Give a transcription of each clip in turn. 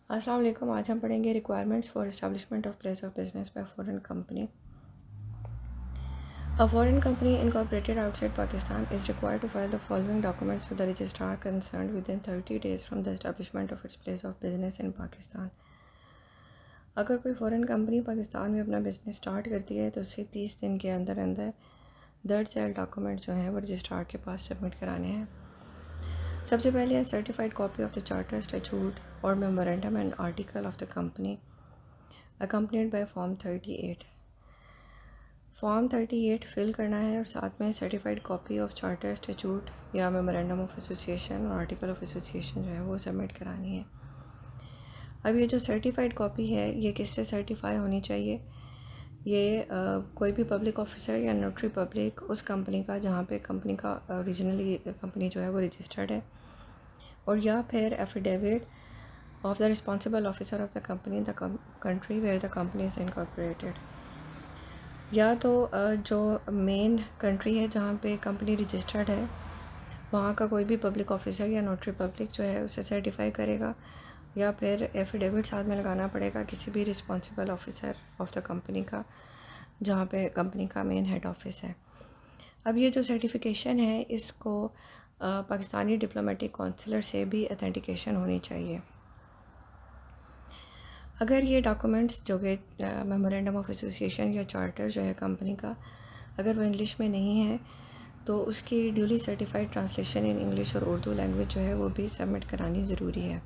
अस्सलाम वालेकुम। आज हम पढ़ेंगे requirements for establishment of place of business by foreign company. A foreign company incorporated outside Pakistan is required to file the following documents with the registrar concerned within 30 days from the establishment of its place of business in Pakistan। अगर कोई foreign company Pakistan में अपना business start करती है तो उसे 30 दिन के अंदर अंदर दर्ज झैल डॉक्यूमेंट जो हैं वो रजिस्ट्रार के पास सबमिट कराने हैं। सबसे पहले है certified copy of the charter, statute और memorandum and article of the company accompanied by form 38। Form 38 fill करना है और साथ में certified copy of charter, statute या मेमोरेंडम ऑफ एसोसिएशन और आर्टिकल ऑफ एसोसिएशन जो है वो सबमिट करानी है। अब ये जो सर्टिफाइड कॉपी है ये किससे सर्टिफाई होनी चाहिए? ये कोई भी पब्लिक ऑफिसर या नोटरी पब्लिक उस कंपनी का जहाँ पे कंपनी का ओरिजिनली कंपनी जो है वो रजिस्टर्ड है, और या फिर affidavit of the responsible officer of the company the country where the company is incorporated. या तो जो मेन कंट्री है जहाँ पे कंपनी रजिस्टर्ड है वहाँ का कोई भी पब्लिक ऑफिसर या नोटरी पब्लिक जो है उसे सर्टिफाई करेगा, या फिर एफिडेविट साथ में लगाना पड़ेगा किसी भी responsible officer of the company का जहाँ पे कंपनी का मेन हेड ऑफिस है। अब ये जो सर्टिफिकेशन है इसको पाकिस्तानी डिप्लोमेटिक कौंसलर से भी अथेंटिकेशन होनी चाहिए। अगर ये डॉक्यूमेंट्स जो कि मेमोरेंडम ऑफ एसोसिएशन या चार्टर जो है कंपनी का, अगर वो इंग्लिश में नहीं है तो उसकी duly certified translation in English और उर्दू लैंग्वेज जो है वो भी सबमिट करानी ज़रूरी है।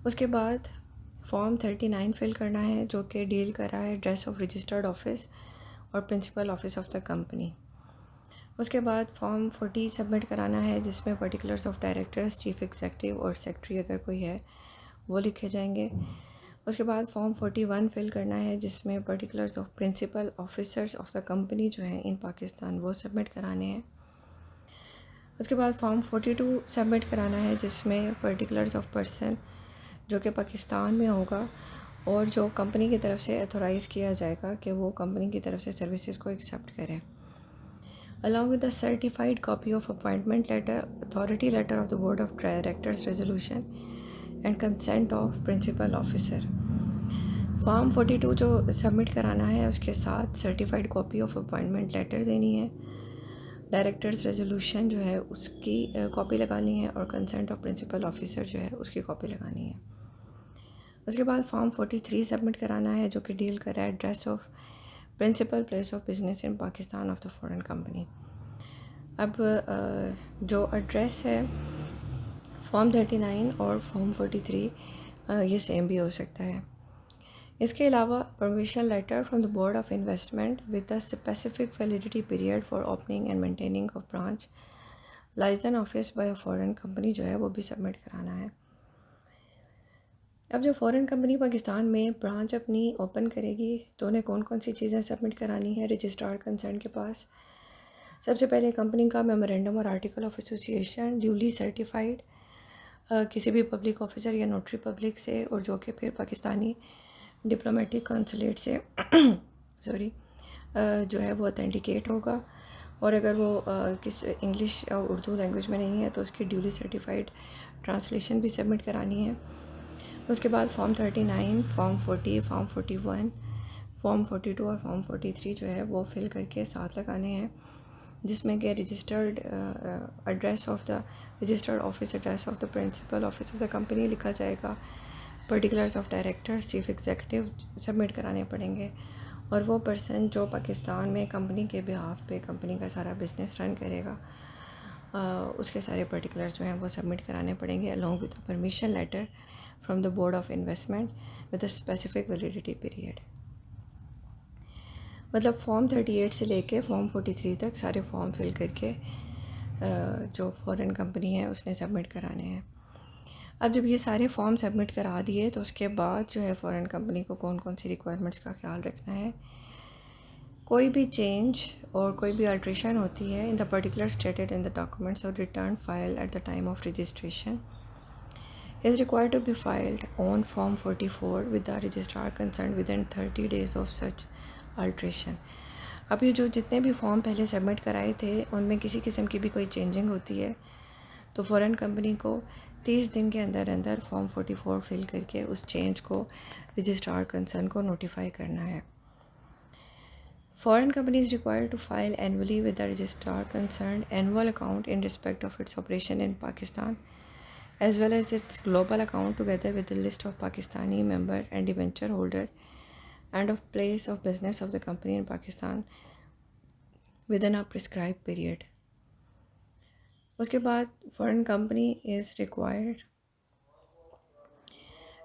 उसके बाद फॉर्म 39 फिल करना है जो कि डील कर रहा है एड्रेस ऑफ रजिस्टर्ड ऑफिस और principal office of the company. उसके बाद फॉर्म 40 सबमिट कराना है जिसमें particulars of directors, chief executive और सेक्रेटरी अगर कोई है वो लिखे जाएंगे। उसके बाद फॉर्म 41 फिल करना है जिसमें particulars of principal officers of the company जो है इन पाकिस्तान वो सबमिट कराने हैं। उसके बाद फॉर्म 42 सबमिट कराना है जिसमें पर्टिकुलर्स ऑफ पर्सन जो कि पाकिस्तान में होगा और जो कंपनी की तरफ से अथोराइज़ किया जाएगा कि वो कंपनी की तरफ से सर्विसेज को एक्सेप्ट करे, along with a certified copy of appointment letter, authority letter of the board of directors resolution and consent of principal officer। Form 42 जो सबमिट कराना है उसके साथ certified copy of appointment letter देनी है, डायरेक्टर्स रेजोल्यूशन जो है उसकी कॉपी लगानी है और कंसेंट ऑफ प्रिंसिपल ऑफिसर जो है उसकी कॉपी लगानी है। उसके बाद फॉर्म 43 सबमिट कराना है जो कि डील कर रहा है address of principal place of business in Pakistan of the foreign company. अब जो एड्रेस है फॉर्म 39 और फॉर्म 43 ये सेम भी हो सकता है। इसके अलावा permission letter from the board of investment with the specific validity period for opening and maintaining of branch licence office by a foreign company जो है वो भी सबमिट कराना है। अब जब फ़ॉरेन कंपनी पाकिस्तान में ब्रांच अपनी ओपन करेगी तो उन्हें कौन कौन सी चीज़ें सबमिट करानी है रजिस्ट्रार कंसर्न के पास? सबसे पहले कंपनी का मेमोरेंडम और article of association duly certified किसी भी पब्लिक ऑफिसर या नोटरी पब्लिक से, और जो कि फिर पाकिस्तानी डिप्लोमेटिक कॉन्सुलेट से जो है वो ऑथेंटिकेट होगा, और अगर वो किस इंग्लिश और उर्दू लैंग्वेज में नहीं है तो उसकी ड्यूली सर्टिफाइड ट्रांसलेशन भी सबमिट करानी है। उसके बाद फॉर्म 39, फॉर्म 40, फॉर्म 41, फॉर्म 42 और फॉर्म 43 जो है वो फिल करके साथ लगाने हैं जिसमें कि registered address of the registered office, address of the principal office of the company लिखा जाएगा, particulars of directors, chief executive submit कराने पड़ेंगे, और वो पर्सन जो पाकिस्तान में कंपनी के बिहाफ पे कंपनी का सारा बिजनेस रन करेगा उसके सारे पर्टिकुलर्स जो हैं वो सबमिट कराने पड़ेंगे along with the permission letter from the board of investment with a specific validity period. मतलब फॉर्म 38 से लेके फॉर्म 43 तक सारे फॉर्म फिल करके जो फॉरेन कंपनी है उसने सबमिट कराने हैं। अब जब ये सारे फॉर्म सबमिट करा दिए तो उसके बाद जो है फॉरेन कंपनी को कौन कौन सी रिक्वायरमेंट्स का ख्याल रखना है। कोई भी चेंज और कोई भी अल्ट्रेशन होती है in the particular stated in the documents और return file at the time of registration is required to be filed on Form 44 with the registrar concerned within 30 days of such alteration। अब ये जो जितने भी form पहले submit कराए थे उनमें किसी किस्म की भी कोई चेंजिंग होती है तो फ़ॉरेन कंपनी को 30 दिन के अंदर अंदर फॉर्म 44 फिल करके उस चेंज को रजिस्ट्रार कंसर्न को नोटिफाई करना है। Foreign company is required to file annually with the registrar concerned annual account in respect of its operation in Pakistan, as well as its global account together with the list of Pakistani member and debenture holder and of place of business of the company in Pakistan within a prescribed period. उसके बाद foreign company is required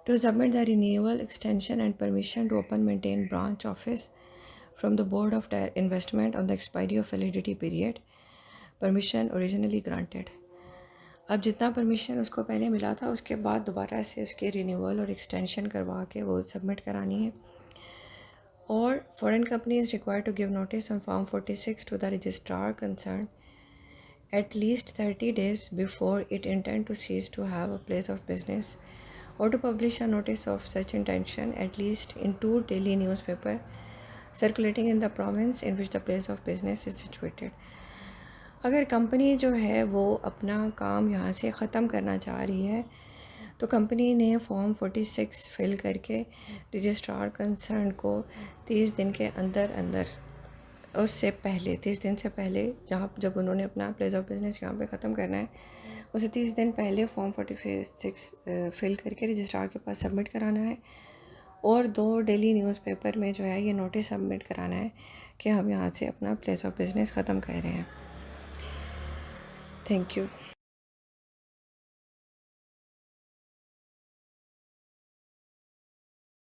to submit the renewal, extension and permission to open maintain branch office from the Board of Investment on the expiry of validity period, permission originally granted. अब जितना permission उसको पहले मिला था उसके बाद दोबारा से उसके रिन्यूअल और एक्सटेंशन करवा के वो सबमिट करानी है। और foreign company is required to give notice on form 46 to the registrar concern at least 30 days before it intend to cease to have a place of business, or to publish a notice of such intention at least in 2 daily newspaper circulating in the province in which the place of business is situated. अगर company जो है वो अपना काम यहाँ से ख़त्म करना चाह रही है तो कंपनी ने फॉर्म 46 फिल करके रजिस्ट्रार कंसर्न को 30 दिन के अंदर अंदर उससे पहले 30 दिन से पहले जब उन्होंने अपना प्लेस ऑफ बिज़नेस यहाँ पे ख़त्म करना है उसे 30 दिन पहले फॉर्म 46 फिल करके रजिस्ट्रार के पास सबमिट कराना है और 2 डेली न्यूज़पेपर में जो है ये नोटिस सबमिट कराना है कि हम यहाँ से अपना प्लेस ऑफ बिज़नेस ख़त्म कर रहे हैं। Thank you.